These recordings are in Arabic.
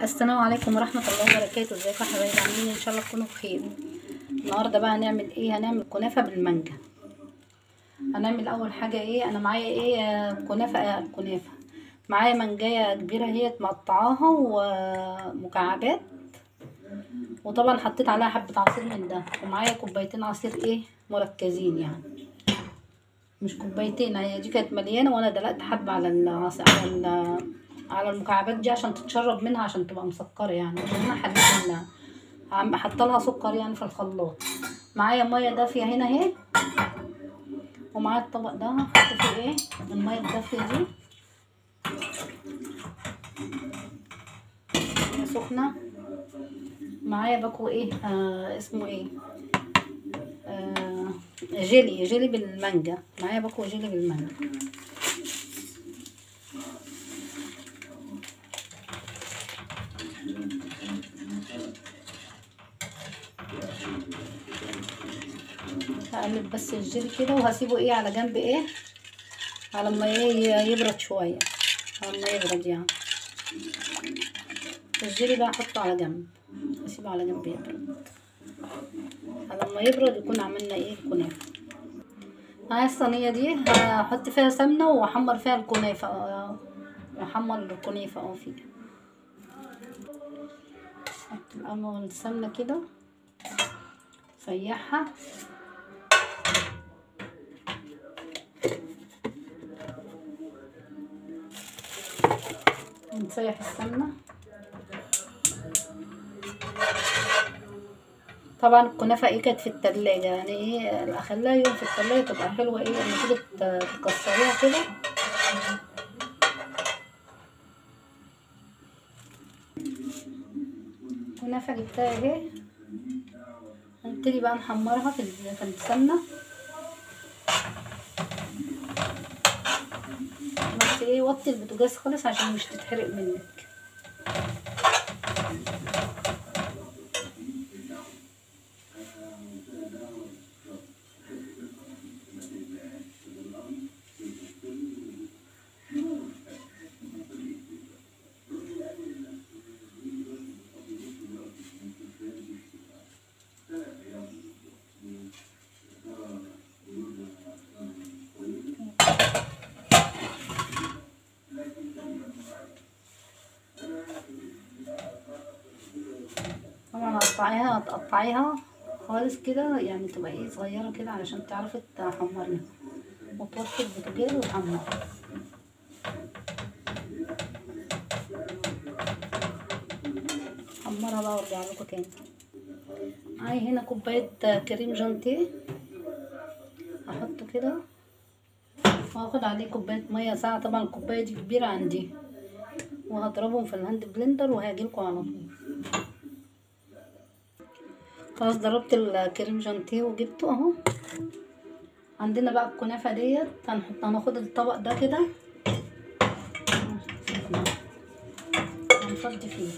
السلام عليكم ورحمة الله وبركاته. ازيكم يا حبايبي؟ عاملين ان شاء الله تكونوا بخير. النهارده بقى هنعمل ايه؟ هنعمل كنافة بالمانجا. هنعمل اول حاجة ايه؟ انا معايا ايه؟ كنافة. معايا مانجاية كبيرة هي مقطعاها ومكعبات، وطبعا حطيت عليها حبة عصير من ده، ومعايا كوبايتين عصير ايه مركزين، يعني مش كوبايتين، هي دي كانت مليانة وانا دلقت حبة على العصير على المكعبات دي عشان تتشرب منها، عشان تبقى مسكرة، يعني انا حليت منها، حاطه لها سكر يعني في الخلاط. معايا ميه دافيه هنا اهي، ومعايا الطبق ده هحط فيه ايه الميه الدافيه دي، هي سخنه. معايا باكو ايه اسمه ايه جيلي بالمانجا. معايا باكو جيلي بالمانجا. هقلب بس الجيلي كده وهسيبه ايه على جنب ايه على ما يبرد شويه، على ما يبرد يعني. الجيلي ده هحطه على جنب، هسيبه على جنب يبرد، على ما يبرد يكون عملنا ايه الكنافه. معايا الصينيه دي هحط فيها سمنه واحمر فيها الكنافه، احمر الكنافه فيها. احط الاول السمنه كده، سيحها، نسيح السمنه. طبعا الكنافه ايه كانت في التلاجة، يعني ايه اخليها يوم في التلاجة تبقى حلوه، ايه لما تيجي تكسريها كده. الكنافه جبتها اهي، هنبتدي بقى نحمرها في السمنه، بس ايه وطي البوتاجاز خالص عشان مش تتحرق منك. طبعا هتقطعيها خالص كده، يعني تبقى ايه صغيره كده علشان تعرفي تحمريها، وتوطي البوتاجاز وتحمري. حمرها بقى وارجع لكم تاني. معايا هنا كوبايه كريم جانتيه، احطه كده وهاخد عليه كوبايه ميه ساقعه. طبعا الكوبايه دي كبيره عندي، وهضربهم في الهاند بلندر وهاجيلكوا على طول. خلاص ضربت الكريم جانتيه وجبته اهو. عندنا بقى الكنافه ديت هناخد الطبق ده كده هنفضي فيه.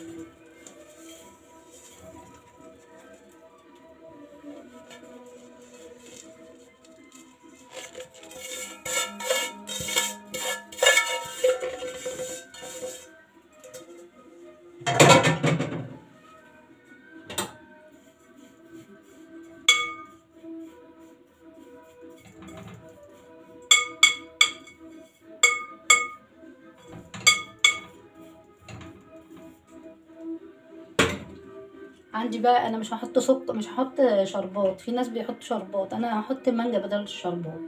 عندي بقى انا مش هحط سكر، مش هحط شربات، في ناس بيحطوا شربات، انا هحط مانجا بدل الشربات.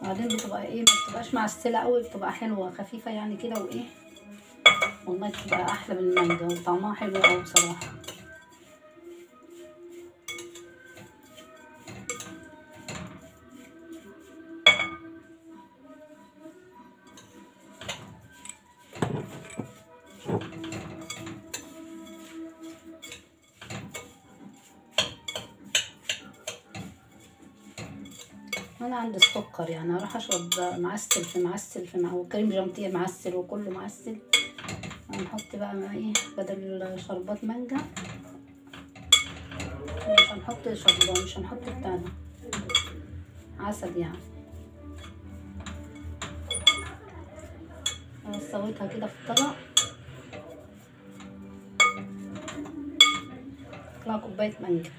بعدين بتبقى ايه، ما بتبقاش معسله قوي، بتبقى حلوه خفيفه يعني كده وايه، والله بتبقى احلى بالمانجا وطعمها حلو قوي بصراحه. انا عندي السكر، يعني هروح اشرب معسل في معسل في وكريم جانتيه معسل وكله معسل. هنحط بقى مع ايه بدل شربات مانجا، مش هنحط شربات، مش هنحط بتاع ده عسل يعني. سويتها كده في طبق. طلع كوبايه مانجا.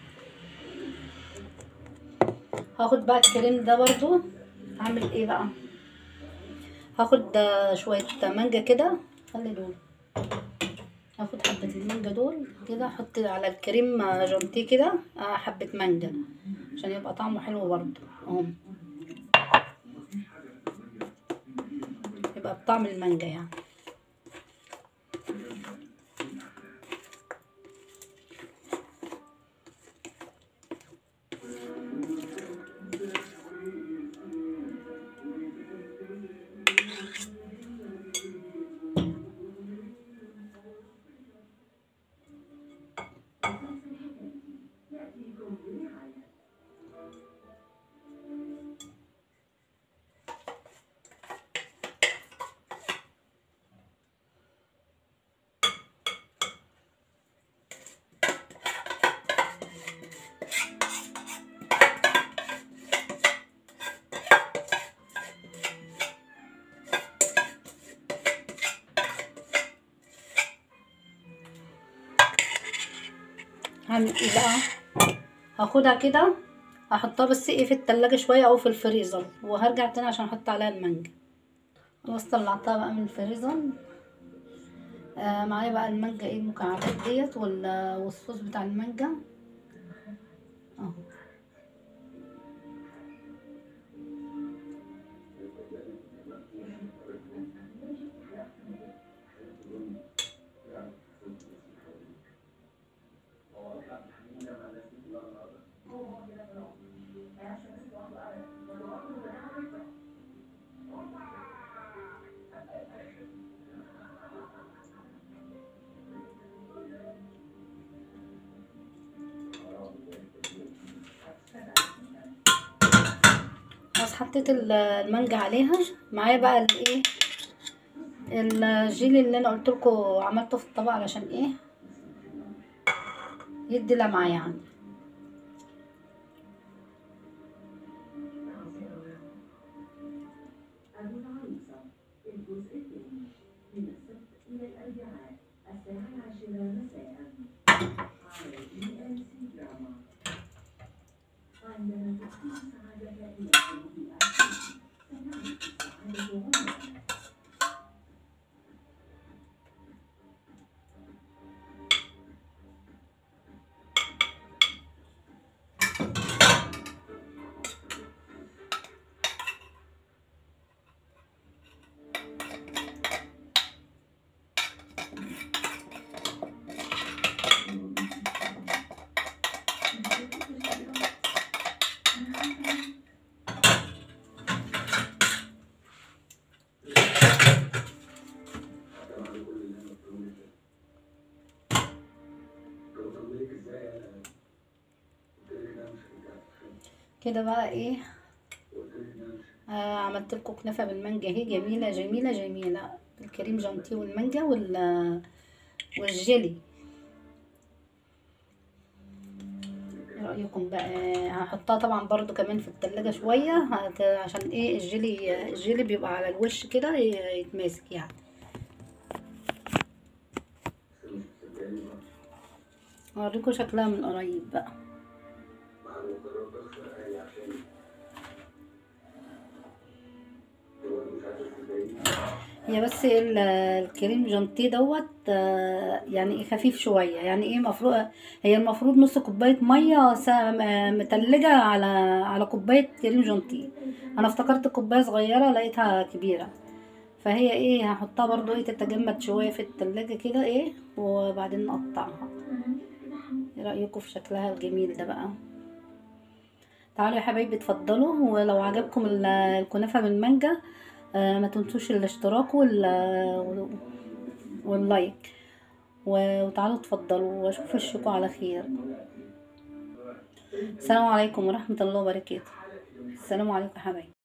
هاخد بقى الكريم ده برضو. هعمل ايه بقى؟ هاخد شويه مانجا كده. خلي دول. هاخد حبه المانجا دول كده، احط على الكريم جانتيه كده حبه مانجا عشان يبقى طعمه حلو برضو اهو، يبقى بطعم المانجا يعني. هعمل ايه بقى؟ هاخدها كده احطها بس ايه في التلاجة شوية او في الفريزر، وهرجع تاني عشان احط عليها المانجا. خلاص طلعتها بقى من الفريزر. معايا بقى المانجا ايه المكعبات ديت والصوص بتاع المانجا اهو. خلاص حطيت المانجا عليها. معايا بقى الايه الجيلي اللي انا قلت لكم عملته في الطبق علشان ايه يدي لمعه يعني. كده بقى ايه عملت لكم كنافه بالمانجا اهي، جميله جميله جميله، الكريم جانتيه والمانجا والجيلي. ايه رايكم بقى؟ هحطها طبعا برضو كمان في التلاجة شويه عشان ايه الجيلي بيبقى على الوش كده يتماسك يعني. اوريكم شكلها من قريب بقى. هي بس الكريم جانتيه دوت يعني خفيف شويه يعني ايه مفروض. هي المفروض نص كوبايه ميه متلجه على كوبايه كريم جانتيه. انا افتكرت كوبايه صغيره لقيتها كبيره، فهي ايه هحطها برضو ايه تتجمد شويه في التلاجة كده ايه وبعدين نقطعها. ايه رايكم في شكلها الجميل ده بقى؟ تعالوا يا حبايبي اتفضلوا، ولو عجبكم الكنافه بالمانجا ما تنسوش الاشتراك واللايك، وتعالوا اتفضلوا واشوف وشكم على خير. السلام عليكم ورحمة الله وبركاته. السلام عليكم يا حبايبي.